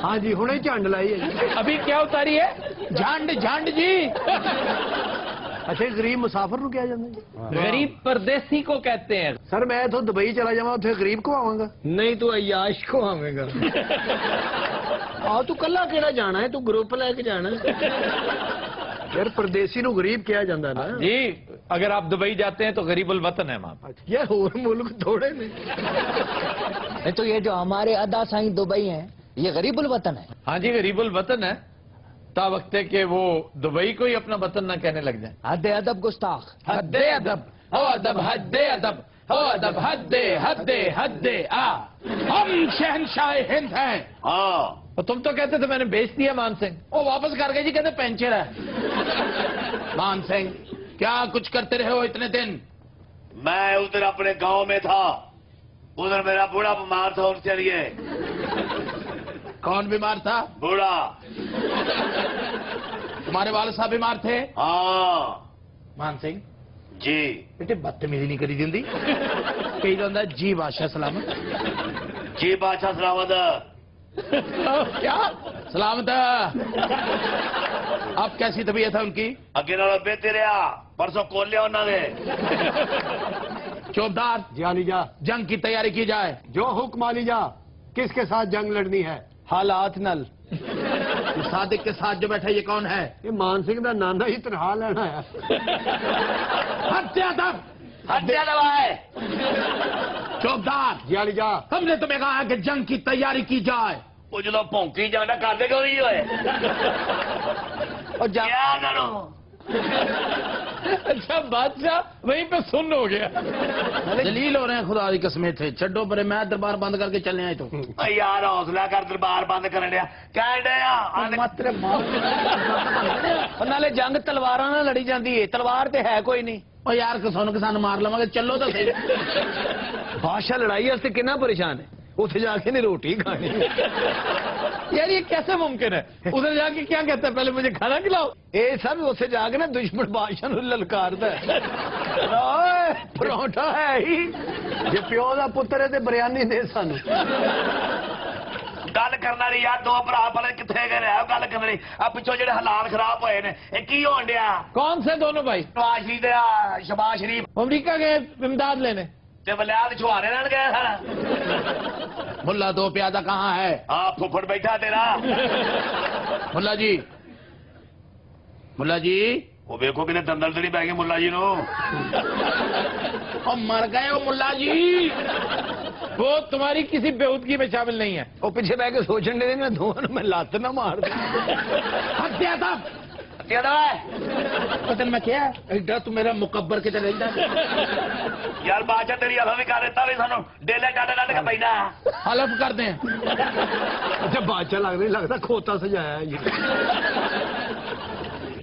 हाँ जी, हुणे झंड लाई है। अभी क्या उतारी है? झंड, झंड जी। अच्छा, गरीब मुसाफिर नु क्या जाता? गरीब परदेसी को कहते हैं। सर, मैं तो दुबई चला जावा, उसे गरीब को आवांगा? नहीं, तू अयाश को आवेगा। तू कला केड़ा जाना है, तू ग्रुप लेके जाना है। यार, परदेसी नु गरीब किया जाता ना जी, अगर आप दुबई जाते हैं तो गरीबुल वतन है वहां पर। यार और मुल्क थोड़े ने। नहीं तो ये जो हमारे अदा साईं दुबई हैं, ये गरीबुल वतन है। हाँ जी, गरीबुल वतन है, ता वक्त है कि वो दुबई को ही अपना वतन ना कहने लग जाए। हद अदब गुस्ताख। हद्दे अदब, हो अदब, हद्दे अदब, हो अदब, हद्दे हद्दे हद्दे आ। हम शहनशाह हिंद हैं। हाँ, और तुम तो कहते थे मैंने बेच दिया मान सिंह। वो वापस कर गए जी, कहते पेंचर है। मान सिंह क्या कुछ करते रहे हो इतने दिन? मैं उधर अपने गांव में था, उधर मेरा बूढ़ा बीमार था, उनसे लिए। कौन बीमार था? बूढ़ा। तुम्हारे वाले साहब बीमार थे? हाँ मान सिंह जी। बेटे बदतमीजी नहीं करी जिंदी। कही जाता है जी बादशाह सलामत। जी बादशाह सलामत। क्या सलामत है? अब कैसी तबीयत है उनकी? अगे नालों बेहतर रहा, परसों खोल लिया उन्होंने। चौबदार जी अली जा, जंग की तैयारी की जाए। जो हुक्म अली जा। किसके साथ जंग लड़नी है? हालात नल। सादिक के साथ जो बैठा ये कौन है? ये मान सिंह का नाना ही तनहा लेना है। हत्या दब, हत्या दबाए। चौबदार जी अली जा, हमने तुम्हें कहा है कि जंग की तैयारी की जाए। वो जो भौंकी जाना कर दे क्यों नहीं हुए? और जा क्या करो? अच्छा बादशाह वहीं पे सुन हो गया। जलील हो रहे हैं खुदा की कसमें थे। छड्डो परे, मैं दरबार बंद करके चलने आए तो। यार हौसला कर, दरबार बंद कर दिया। क्या मात्र नाले जंग तलवारां नाल लड़ी जाती है, तलवार ते है कोई नहीं। और यार किसान मार लवांगे, चलो तो सही। बादशाह लड़ाई वास्ते कितना परेशान है, उसे जाके नहीं रोटी खानी। यार ये कैसे मुमकिन है? उधर जाके क्या कहता है, पहले मुझे खाना खिलाओ। ये सब उसे जाके ना दुश्मन बादशाह ਨੂੰ ਲਲਕਾਰਦਾ ਹੈ। ਪਰੌਂਠਾ ਹੈ ਹੀ ਜੇ ਪਿਓ ਦਾ ਪੁੱਤਰ ਹੈ ਤੇ ਬਿਰਿਆਨੀ ਦੇ ਸਾਨੂੰ। गल करना नहीं यार, दो भरा भले कितने गए रहे गल करना नहीं। अब पिछो जेडे हालात खराब होए ने, ये की होन दिया? कौन से दोनों भाई? नवाज शरीफ ते शहबाज शरीफ अमरीका गए इमदाद लेने। ते वलियाद छुहारे लेन गए सर। मुल्ला दो प्यादा कहाँ है? हाँ फुफड़ बैठा तेरा। मुल्ला जी, मुल्ला जी वो देखो कितने दंदल तो नहीं पै गए मुल्ला जी नो। और मर गए हो मुल्ला जी। वो तुम्हारी किसी बेहूदगी में शामिल नहीं है। ਉਹ ਪਿੱਛੇ ਬਹਿ ਕੇ ਸੋਚਣ ਦੇ ਨਾ ਦੋਵਾਂ ਨੂੰ ਮੈਂ ਲੱਤ ਨਾ ਮਾਰ ਦਾਂ। हत्या था क्या दवा है? पता मैं क्या है तू मेरा मुकब्बर के चले यार बादशाह तेरी हवा भी कर देता भी सानू डेले डाले डाले का पैना। हलफ कर दें। ਅੱਛਾ ਬਾਦਸ਼ਾਹ ਲੱਗਦਾ ਨਹੀਂ ਲੱਗਦਾ ਖੋਤਾ ਸਜਾਇਆ ਜੀ।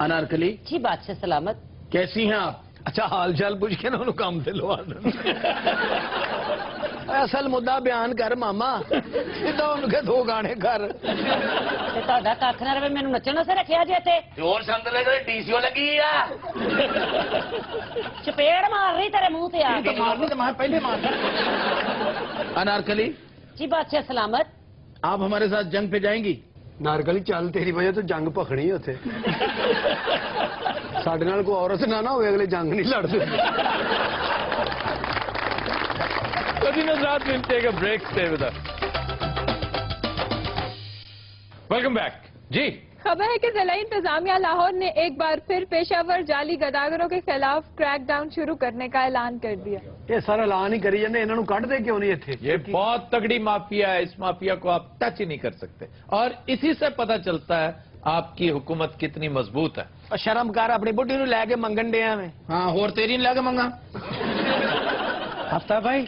अनारकली जी बादशाह सलामत। कैसी हैं आप? ਅੱਛਾ ਹਾਲ ਚਾਲ ਪੁੱਛ ਕੇ ਨਾ ਉਹਨੂੰ ਕੰਮ ਤੇ ਲਵਾ ਦੇਣ। ਅਸਲ ਮੁੱਦਾ ਬਿਆਨ ਕਰ ਮਾਮਾ, ਸਿੱਧਾ ਉਹਨੂੰ ਕਹੇ ਦੋ ਗਾਣੇ ਕਰ। ਤੇ ਤੁਹਾਡਾ ਕੱਖ ਨਾ ਰਵੇ, ਮੈਨੂੰ ਨੱਚਣ ਵਾਸਤੇ ਰੱਖਿਆ ਜੇ ਇੱਥੇ। जोर संद ले गए डीसीओ लगी है। ਚਪੇੜ ਮਾਰ ਰਹੀ ਤੇਰੇ ਮੂੰਹ ਤੇ ਆ तो ਕੇ। मारनी तो मैं पहले मार। अनारकली जी बादशाह सलामत। आप हमारे साथ जंग पे जाएंगी? ਨਾਰਗਲੀ ਚੱਲ, ਤੇਰੀ ਵਜ੍ਹਾ ਤੋਂ ਜੰਗ ਭਖਣੀ ਉੱਥੇ। ਸਾਡੇ ਨਾਲ ਕੋਈ ਔਰਤ ਨਾ ਨਾ ਹੋਵੇ, ਅਗਲੇ ਜੰਗ ਨਹੀਂ ਲੜਦੇ। Break stay with us. Welcome back जी। खबर है कि जिला इंतजामिया लाहौर ने एक बार फिर पेशावर जाली गदागरों के खिलाफ क्रैकडाउन शुरू करने का ऐलान कर दिया। ਇਹ ਸਾਰਾ ਐਲਾਨ ਹੀ ਕਰੀ ਜਾਂਦੇ, ਇਹਨਾਂ ਨੂੰ ਕੱਢਦੇ ਕਿਉਂ ਨਹੀਂ ਇੱਥੇ? ये बहुत तगड़ी माफिया है, इस माफिया को आप टच ही नहीं कर सकते। और इसी से पता चलता है आपकी हुकूमत कितनी मजबूत है। ਉਹ ਸ਼ਰਮ ਕਰ, ਆਪਣੀ ਬੁੱਢੀ ਨੂੰ ਲੈ ਕੇ ਮੰਗਣ ਡਿਆ ਮੈਂ। हाँ और तेरी नहीं लगे मंगा। आफ्ताब भाई,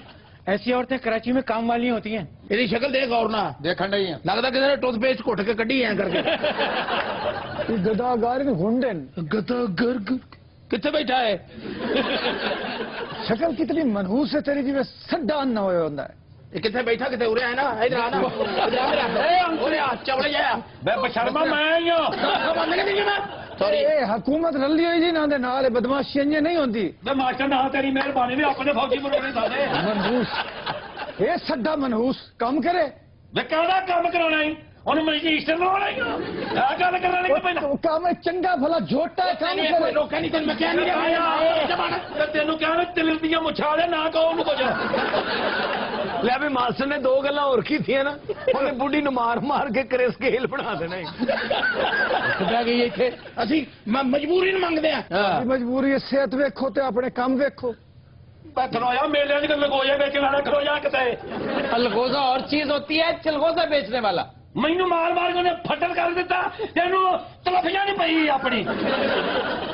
ऐसी औरतें कराची में काम वाली होती हैं। तेरी शक्ल देख और ना देखण नहीं है। लगता किसी ने टूथपेस्ट घुट के कड़ी है करके। गदागार हुंडन गदागर कितने बैठा है? शक्ल कितनी मनहूस है तेरी, जिਵੇਂ सड्डा ना होया होता है। ये कितने बैठा कितने उरे है ना, इधर आना, इधर आ मेरा उरे आ चवड़े जाया मैं बशर्मा मैं ही हूं। सॉरी ए हुकूमत रली हुई जी ना दे नाल बदमाशी इंज नहीं होंदी। मैं मास्टर ना तेरी मेहरबानी भी अपने फौजी बनोगे सारे। मनहूस ए सड्डा मनहूस काम करे। मैं कहना काम कराना ही ਉਹਨੂੰ ਮਜਿਸਟਰ ਬਣਾਉਣਾ ਹੀ ਆ ਗੱਲ ਕਰਨਾ ਨਹੀਂ ਪੈਂਦਾ। काम चंगा भला झोटा है काम करे। रोका नहीं मैं क्या नहीं ਤੈਨੂੰ ਕਿਹਾ ਨਾ ਤਿਲ ਦੀਆਂ ਮੁੱਛਾਂ ਦੇ ਨਾ ਕਹੋ ਉਹਨੂੰ ਕੁਝ। ਲੈ ਵੀ ਮਾਸਟਰ ਨੇ ਦੋ ਗੱਲਾਂ ਹੋਰ ਕੀਤੀਆਂ ਨਾ, ਉਹਨੇ ਬੁੱਢੀ ਨੂੰ ਮਾਰ ਮਾਰ ਕੇ ਕਰੇ ਸਕੇਲ ਬਣਾ ਦੇਣਾ ਕਿੱਦਾਂ ਗਈ ਇੱਥੇ ਅਸੀਂ ਮਜਬੂਰੀ ਨੂੰ ਮੰਗਦੇ ਆ। ਮਜਬੂਰੀ ਹੈ, ਸਿਹਤ ਵੇਖੋ ਤੇ ਆਪਣੇ ਕੰਮ ਵੇਖੋ। खलोया मेले लगोया बेचने वाला खलोया कितने अलगोजा और चीज होती है, चिलगोजा बेचने वाला। मैनू मार मार के फटल कर दिता, तेनू तलफियां नहीं पई अपनी।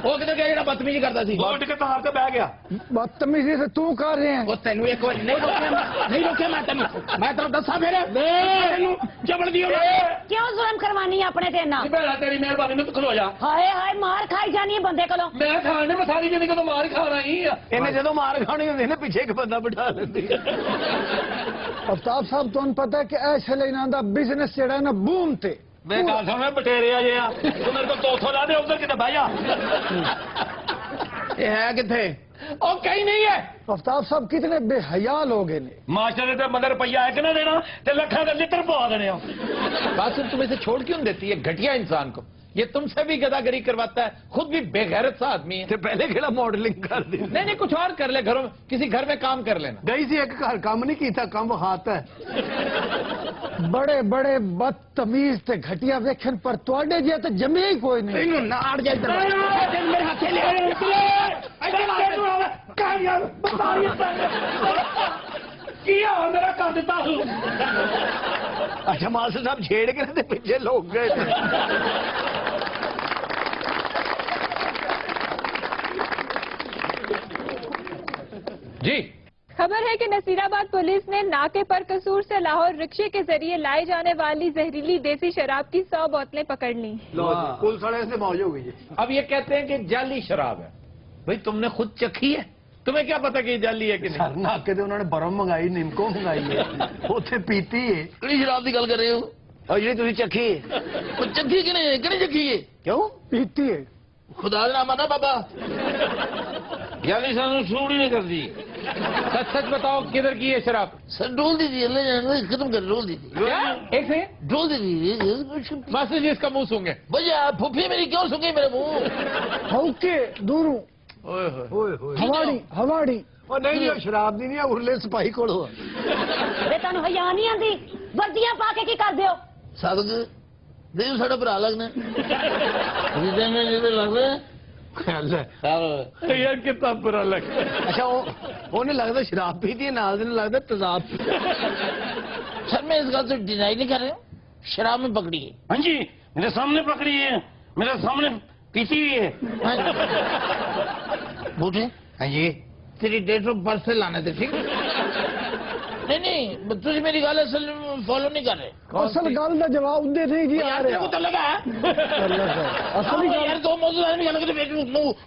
वो किधर गया जेड़ा बदतमीजी करता सी? उठ के तार ते बह गया। बदतमीजी से तू कर रहे हैं। वो तेनू एक बार नहीं रोके मैं तेनू दसा फिर तेनू जबड़ दियो क्यों जुल्म करवानी है अपने ते ना? बेड़ा तेरी मेहरबानी में तू खलो जा। हाय हाय मार खाई जानी है बंदे कोलों। मैं खाने में सारी जिंदगी तो मार खाना ही है। इन्हें जदों मार खानी होंदी ना पिछे एक बंदा बिठा लेंदी। अफ्ताब साहब तुहानू पता है कि ऐसे लेना दा बिजनेस जेड़ा ना बूम ते मैं गल सुन बटेरे आ जे तू मेरे को 200 ला दे, उधर किते बह जा। ये है किथे? ओ कहीं नहीं है। अफ्ताब साहब कितने बेहया लोग हैं। मास्टर ने तो मदर रुपया एक ना देना ते लखा के लिटर पवा देने। कासिम तुम इसे छोड़ क्यों देती है घटिया इंसान को? ये तुमसे भी गदागरी करवाता है, खुद भी बेगैरत सा आदमी है। तो पहले खेला मॉडलिंग कर दी। नहीं नहीं, कुछ और कर ले, घरों में किसी घर में काम कर लेना। गई सी एक घर काम नहीं किया, काम हाथ है। बड़े बड़े बदतमीज ते घटिया वेखन पर तुहाडे जे तो जमे ही कोई नहीं। इन्हों नाड़ जाए मेरे हाथे ले किया मेरा कर दिता। अच्छा मास्टर साहब छेड़ के ना पीछे लोग गए। जी खबर है कि नसीराबाद पुलिस ने नाके पर कसूर से लाहौर रिक्शे के जरिए लाई जाने वाली जहरीली देसी शराब की 100 बोतलें पकड़ ली। पुलिस वाले से मौज हो गई। अब ये कहते हैं कि जाली शराब है। भाई तुमने खुद चखी है, तुम्हें क्या पता कि ये जाली है कि नहीं? सर नाके उन्होंने बरम मंगाई, निमको मंगाई है, उसे पीती है। ਕਿਹੜੀ ਸ਼ਰਾਬ ਦੀ ਗੱਲ ਕਰ ਰਹੇ ਹੋ? और जी तुझे चखी है? ਉਹ ਚੱਕੀ ਕਿਹਨੇ ਚੱਕੀ ਹੈ? क्यों पीती है? ਖੁਦਾ ਦਾ ਨਾਮ ਆਦਾ ਬਾਬਾ जाली सानू सूट ही नहीं करती। सच सच बताओ किधर की है शराब? सर डोल दी थी अल्लाह जाने खत्म कर डोल दी थी क्या? एक से डोल दी थी मास्टर जी इसका मुंह सूंघे। भैया फुफी मेरी क्यों सुन गई मेरे मुंह? हौके दूरों हवाड़ी हवाड़ी और नहीं नहीं शराब दी नहीं है, उरले सिपाही कोलो वे तनु हया नहीं आंदी, वर्दियां पा के की कर दियो? सादक देव साडा भरा लगना जिदे में जिदे लगदा ख्याल है। यार कितना बुरा लग। अच्छा उन्हें लगता शराब पीती है, नाल दिन लगता तेजाब। सर मैं इस बात से डिनाई नहीं कर रहा हूँ, शराब में पकड़ी है। हाँ जी मेरे सामने पकड़ी है, मेरे सामने पीती हुई है। बूढ़े हाँ जी तेरी डेट ऑफ बर्थ से लाना थे, ठीक नहीं तुझे मेरी गल असल फॉलो नहीं कर रहे। असल गल का जवाब दे नहीं जी आ रहा। तो लगा असली गल यार दो मौजूद आदमी अलग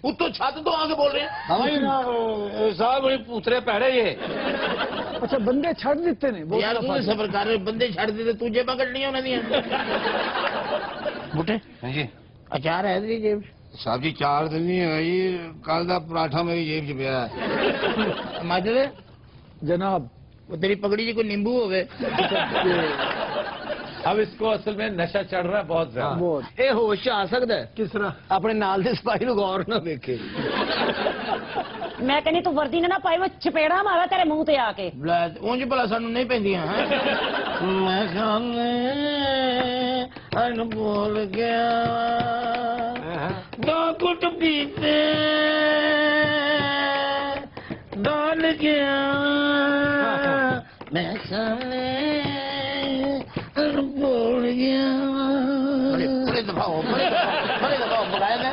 उत्तो छत तो आके बोल रहे हैं। साहब बड़ी पूतरे पैड़े ये। अच्छा बंदे छड़ देते ने यार तू सबर कर रहे बंदे छड़ देते तुझे पकड़नियां उन्हें दियां। बूटे हाँ जी अचार है तेरी जेब साहब जी 4 दिन नहीं है जी, कल का पराठा मेरी जेब च पिया है। माजरे जनाब वो तेरी पगड़ी जी कोई नींबू हो गए। अब इसको असल में नशा चढ़ रहा है बहुत ज्यादा। बहुत ए होश आ सकता है किस तरह अपने नाल दे सिपाही नु गौर ना देखे। मैं कहनी तू वर्दी ने ना पाई, मैं चपेड़ा मारा तेरे मुंह ते आके। ਉਂਝ ਭਲਾ ਸਾਨੂੰ ਨਹੀਂ ਪੈਂਦੀਆਂ ਮੈਂ ਖਾਣੇ ਅਨ ਭੁੱਲ ਗਿਆ ਦੋ ਕੁੱਟ ਪੀਤੇ ਡਾਲ ਗਿਆ ਮੈਂ ਖਾਣੇ ਅਨ ਭੁੱਲ ਗਿਆ ਬੜੇ ਦਫਾਓ ਬਗਾਇਆ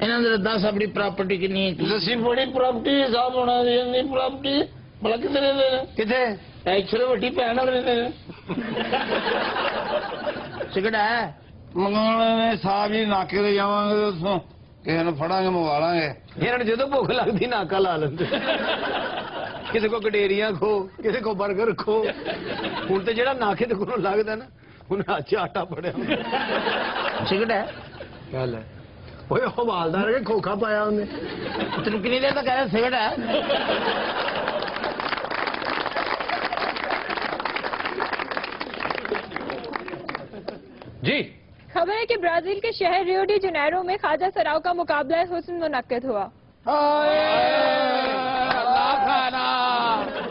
ਇਹਨਾਂ ਦੇ 10 ਆਪਣੀ ਪ੍ਰਾਪਰਟੀ ਕਿੰਨੀ ਹੈ? ਅਸੀਂ ਬੜੀ ਪ੍ਰਾਪਰਟੀ ਹਿਸਾਬ ਹੋਣਾ ਦੀ ਪ੍ਰਾਪਰਟੀ ਭਲਾ ਕਿੱਥੇ ਰਹਿੰਦੇ ਨੇ? किथे ਐਕਚੁਅਲੀ ਵੱਡੀ ਭੈਣ ਨਾਲ ਰਹਿੰਦੇ ਨੇ। ਸਿਗੜਾ ਹੈ ਮੰਗਾਉਣੇ ਸਾਹਿਬ ਜੀ ਨਾਕੇ ਤੇ ਜਾਵਾਂਗੇ ਉਸੋਂ ਕਿਸੇ ਨੂੰ ਫੜਾਂਗੇ ਮੰਗਵਾ ਲਾਂਗੇ। ਇਹਨਾਂ ਨੂੰ ਜਦੋਂ ਭੁੱਖ ਲੱਗਦੀ ਨਾਕਾ ਲਾ ਲੈਂਦੇ। ਕਿਸੇ ਕੋ ਗਡੇਰੀਆਂ ਖੋ, ਕਿਸੇ ਕੋ 버ਗਰ ਖੋ। ਹੁਣ ਤੇ ਜਿਹੜਾ ਨਾਕੇ ਤੇ ਕੋਲੋਂ ਲੱਗਦਾ ਨਾ ਉਹਨੇ ਅੱਜ ਆਟਾ ਫੜਿਆ। ਸਿਗੜਾ ਹੈ ਗੱਲ ਹੈ ਓਏ ਹਵਾਲਦਾਰ ਕੇ ਖੋਖਾ ਪਾਇਆ ਉਹਨੇ। ਤੈਨੂੰ ਕਿੰਨੀ ਦੇਰ ਤੱਕ ਕਹਿ ਸਿਗੜਾ ਹੈ? जी खबर है कि ब्राजील के शहर रियो डी जनेरो में ख्वाजा सराव का मुकाबला हुस्न मुनक्किद हुआ।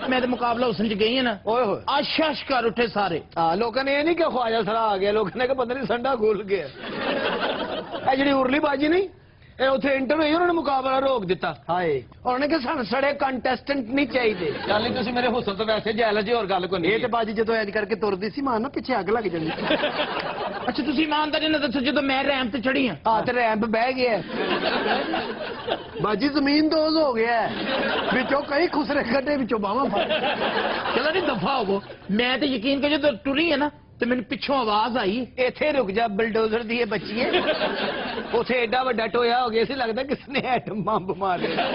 मैं तो मुकाबला हुसन च गई है ना ਓਏ ਹੋਏ आशाश कर उठे सारे ਹਾਂ ਲੋਕਾਂ ਨੇ ਇਹ ਨਹੀਂ ਕਿ ਖਵਾਜਾ ਸਰਾ ਆ ਗਿਆ ਲੋਕਾਂ ਨੇ ਕਿ ਪਤਾ ਨਹੀਂ ਸੰਡਾ ਖੁੱਲ ਗਿਆ ਇਹ ਜਿਹੜੀ ਉਰਲੀ ਬਾਜੀ ਨਹੀਂ ਇਹ ਉੱਥੇ ਇੰਟਰ ਹੋਈ ਉਹਨਾਂ ਨੇ ਮੁਕਾਬਲਾ ਰੋਕ ਦਿੱਤਾ ਹਾਏ ਉਹਨਾਂ ਨੇ ਕਿ ਸਾਨੂੰ ਸੜੇ ਕੰਟੈਸਟੈਂਟ ਨਹੀਂ ਚਾਹੀਦੇ ਚੱਲ ਨਹੀਂ ਤੁਸੀਂ ਮੇਰੇ ਹੁਸਨ ਤੋਂ ਵੈਸੇ ਜੈਲ ਜੀ ਹੋਰ ਗੱਲ ਕੋਈ ਇਹ ਨਹੀਂ ਤੇ ਬਾਜੀ ਜਦੋਂ ਐਜ ਕਰਕੇ ਤੁਰਦੀ ਸੀ ਮਾਨ ਨਾ ਪਿੱਛੇ ਅੱਗ ਲੱਗ ਜਾਂਦੀ अच्छा तुसी ईमानदारी ना दसो जो मैं रैम ते चढ़ी हां ਹਾਂ ਤੇ ਰੈਂਪ ਬਹਿ ਗਿਆ ਬਾਜੀ ਜ਼ਮੀਨ ਦੋਜ਼ ਹੋ ਗਿਆ ਵਿੱਚੋਂ ਕਈ ਖੁਸਰੇ ਕੱਢੇ ਵਿੱਚੋਂ ਬਾਹਾਂ ਫੜ चलो नहीं दफा हो मैं तो यकीन कर जो टुरी है ना तो मैंने पिछों आवाज आई ਇੱਥੇ ਰੁਕ ਜਾ ਬਲਡੋਜ਼ਰ ਦੀ ਇਹ ਬੱਚੀਏ ਉਥੇ ਐਡਾ ਵੱਡਾ ਟੋਇਆ ਹੋ ਗਿਆ ਸੀ ਲੱਗਦਾ ਕਿਸ ਨੇ ਐਟਮ ਬੰਬ ਮਾਰਿਆ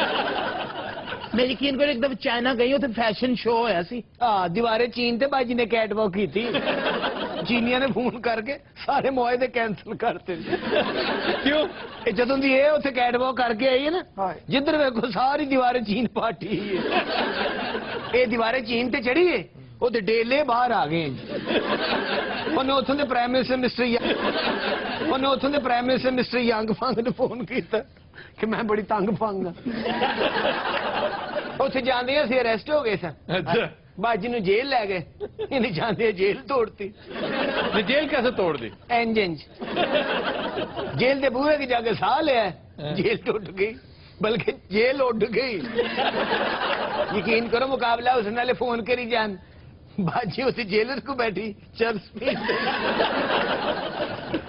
मैं यकीन कर एक दफा चाइना गई उथे फैशन शो होया सी ਹਾਂ ਦੀਵਾਰੇ ਚੀਨ ਤੇ ਬਾਜੀ ਨੇ ਕੈਟ ਵਾਕ ਕੀਤੀ ਚੀਨੀਆਂ ਨੇ ਫੋਨ ਕਰਕੇ ਸਾਰੇ ਮੁਆਹਦੇ ਕੈਨਸਲ ਕਰਤੇ ਕਿਉਂ ਇਹ ਜਦੋਂ ਦੀ ਇਹ ਉੱਥੇ ਕੈਟ ਵਾਕ ਕਰਕੇ ਆਈ ਹੈ ਨਾ ਜਿੱਧਰ ਵੇਖੋ ਸਾਰੀ ਦੀਵਾਰੇ ਚੀਨ ਪਾਟੀ ਹੈ ਇਹ ਦੀਵਾਰੇ ਚੀਨ ਤੇ ਚੜੀ ਹੈ ਉਹਦੇ ਡੇਲੇ ਬਾਹਰ ਆ ਗਏ ਉਹਨੇ ਉੱਥੋਂ ਦੇ ਪ੍ਰਾਈਮ ਮਿਨਿਸਟਰ ਮਿਸਟਰ ਯੰਗ ਫੰਗ ਨੂੰ ਫੋਨ ਕੀਤਾ ਕਿ ਮੈਂ ਬੜੀ ਤੰਗ ਫੰਗ ਆ ਉੱਥੇ ਜਾਂਦੇ ਅਸੀਂ ਅਰੈਸਟ ਹੋ ਗਏ ਸਨ अच्छा ਬਾਜੀ ਨੂੰ ਜੇਲ੍ਹ ਲੈ ਗਏ ਇਹਨੇ ਜਾਂਦੇ ਜੇਲ੍ਹ ਤੋੜਤੀ ये जेल कैसे तोड़ दी ਇੰਜਨ ਜੇਲ੍ਹ ਦੇ ਬੂਹੇ ਕੇ ਜਾ ਕੇ ਸਾਹ ਲਿਆ ਜੇਲ੍ਹ ਟੁੱਟ ਗਈ ਬਲਕਿ ਜੇਲ੍ਹ ਉੱਡ ਗਈ ਯਕੀਨ ਕਰੋ ਮੁਕਾਬਲਾ ਉਸ ਨਾਲੇ ਫੋਨ ਕਰੀ ਜਾਨ ਬਾਜੀ ਉੱਥੇ ਜੇਲਰ ਕੋ ਬੈਠੀ ਚਲ ਸਪੀਡ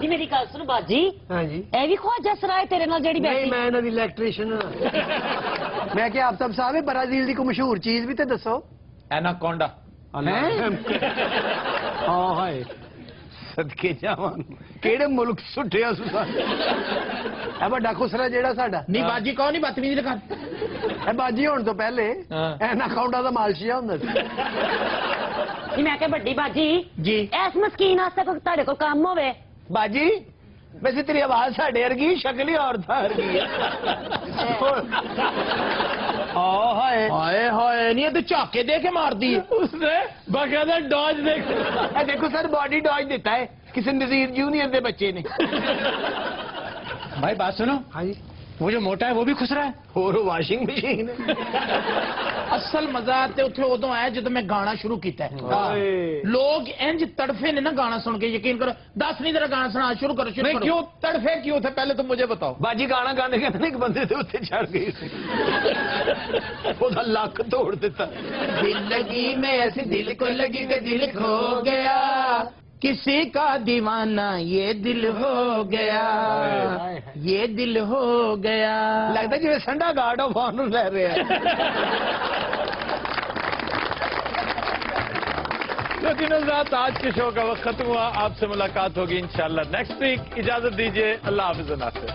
ਜੀ ਮੇਰੀ ਗੱਲ ਸੁਣ ਬਾਜੀ ਹਾਂਜੀ ਇਹ ਵੀ ਖਵਾਜਾ ਸਰਾਏ ਤੇਰੇ ਨਾਲ ਜਿਹੜੀ ਨਹੀਂ ਬੈਠੀ ਮੈਂ ਇਹਨਾਂ ਦੀ ਇਲੈਕਟ੍ਰੀਸ਼ੀਅਨ ਮੈਂ ਕਿਹਾ ਆਪ ਸਾਹਿਬ ਬ੍ਰਾਜ਼ੀਲ ਦੀ ਕੋਈ ਮਸ਼ਹੂਰ ਚੀਜ਼ ਵੀ ਤੇ ਦੱਸੋ एनाकोंडा ਹਾਂ ਹਾਏ ਸਦਕੇ ਜਾਵਾਂ ਕਿਹੜੇ ਮੁਲਕ ਸੁੱਟਿਆ ਸੁਸਾ ਇਹ ਵੱਡਾ ਖੁਸਰਾ ਜਿਹੜਾ ਸਾਡਾ नहीं बाजी कौन नहीं बदतमीजी लगा ਇਹ ਬਾਜੀ ਹੋਣ ਤੋਂ ਪਹਿਲੇ ਹਾਂ। ਐਨਾਕਾਉਂਡਾ ਦਾ ਮਾਲਸ਼ੀਆ ਹੁੰਦਾ ਸੀ ਜੀ ਮੈਂ ਕਿਹਾ ਵੱਡੀ ਬਾਜੀ जी ਐਸ ਮਸਕੀਨ ਵਾਸਤੇ ਕੋਈ ਤੁਹਾਡੇ ਕੋਲ ਕੰਮ ਹੋਵੇ ਬਾਜੀ ਵੈਸੇ ਤੇਰੀ ਆਵਾਜ਼ ਸਾਡੇ ਵਰਗੀ ਸ਼ਕਲ ਹੀ ਔਰਤਾਂ ਵਰਗੀ ਆ ਹਾਏ हाय हाय नहीं ये तो झाके दे के मार दी उसने बाकायदा डॉज देख ਇਹ ਦੇਖੋ ਸਰ ਬਾਡੀ ਡॉज ਦਿੱਤਾ ਹੈ ਕਿਸੇ ਨਜ਼ੀਰ ਜੂਨੀਅਰ ਦੇ ਬੱਚੇ ਨੇ भाई बात सुनो ਹਾਂਜੀ वो जो मोटा है वो भी खुश रहा है ਹੋਰ ਵਾਸ਼ਿੰਗ ਮਸ਼ੀਨ असल मजा ते उथे उदों आया जदों मैं गाना शुरू किया ਹਾਏ लोग इंज तड़फे ने ना गाना सुन के यकीन करो 10 नहीं तेरा गाना सुना शुरू करो शुरू नहीं करो क्यों तड़फे क्यों थे पहले तो मुझे बताओ ਬਾਜੀ ਗਾਣਾ ਗਾਣੇ ਕਹਿੰਦੇ ਇੱਕ ਬੰਦੇ ਦੇ ਉੱਤੇ ਚੜ ਗਈ ਸੀ ਉਹਦਾ ਲੱਕ ਤੋੜ ਦਿੱਤਾ दिल लगी में ऐसी दिल को लगी कि दिल खो गया किसी का दीवाना ये दिल हो गया ये दिल हो गया ਲੱਗਦਾ ਜਿਵੇਂ ਸੰਡਾ ਗਾਰਡ ਆਫ ਆਨਰ ਲੈ ਰਿਹਾ तो दिनों रात आज के शो का वक्त खत्म हुआ आपसे मुलाकात होगी इंशाल्लाह नेक्स्ट वीक इजाजत दीजिए अल्लाह हाफिज नासिर